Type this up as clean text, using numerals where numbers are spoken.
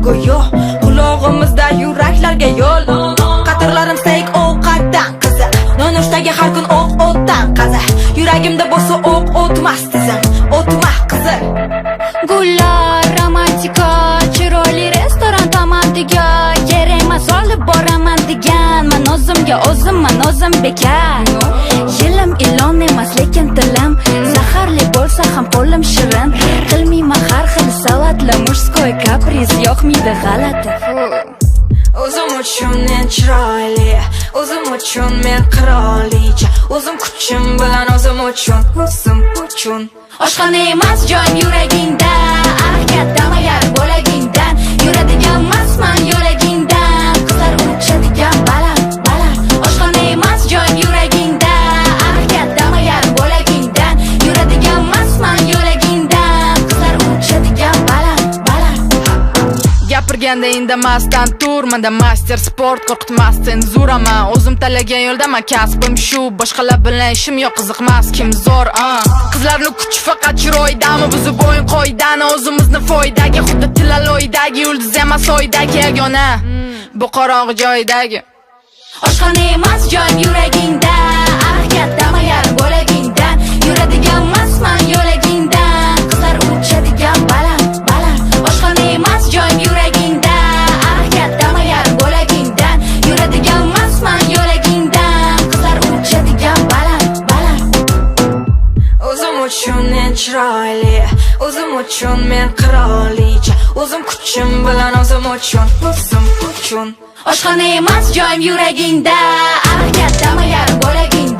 go'yo qulog'imizda yuraklarga yo'l. Qatorlarim sayq ovqatdan qiziq, nonushtaga har kun o'tdan qaza. Yuragimda bo'lsa o'tmas tizim, o'tmas qizil. Gullar romantika, chiroyli restoran tomondiga, kerak emas olib boraman deganman o'zim bekar. Yilim ilon emas lekin tilim, zaharli bo'lsa ham qo'lim shirin. Qilmayman har xil salatli murskoy kapriz, yoqmaydi g'alati. O'zim uchun men chiroyli, o'zim uchun men qirolicha, o'zim kuchim bilan o'zim uchun. Oshxona emas joyim yuragingda, kattama yar bo'lagingdan, yuradigan emasman yo'lagingdan, qizlar uchadigan baland. Oshxona emas joyim yuragingda, kattama yar bo'lagingdan, yuradigan emasman yo'lagingdan, qizlar uchadigan baland. Gapirganda indamasdan tur, menda master sport, qo'rqitmas senzuraman. O'zim tanlagan yo'ldaman, kasbim shu, boshqalar bilan ishim yo'q, qiziqmas kim zo'r. Qizlarni kuchi faqat chiroydami, buzib o'yin qoidani, o'zimizni foydaga, xuddi tilaloydagi yulduz emas oydagi yagona, bu qorong'i joydagi. Oshxona emas joyim yuragingda, kattama yar bo'lagingdan, yuradigan emasman yo'lagingdan, qizlar uchadigan baland. Oshxona emas joyim yuragingda, kattama yar bo'lagingdan, yuradigan emasman yo'lagingdan, qizlar uchadigan baland. O'zim uchun men chiroyli, o'zim uchun men qirolicha, o'zim kuchim bilan o'zim uchun. Oshxona emas joyim yuragingda, kattama yar bo'lagingdan.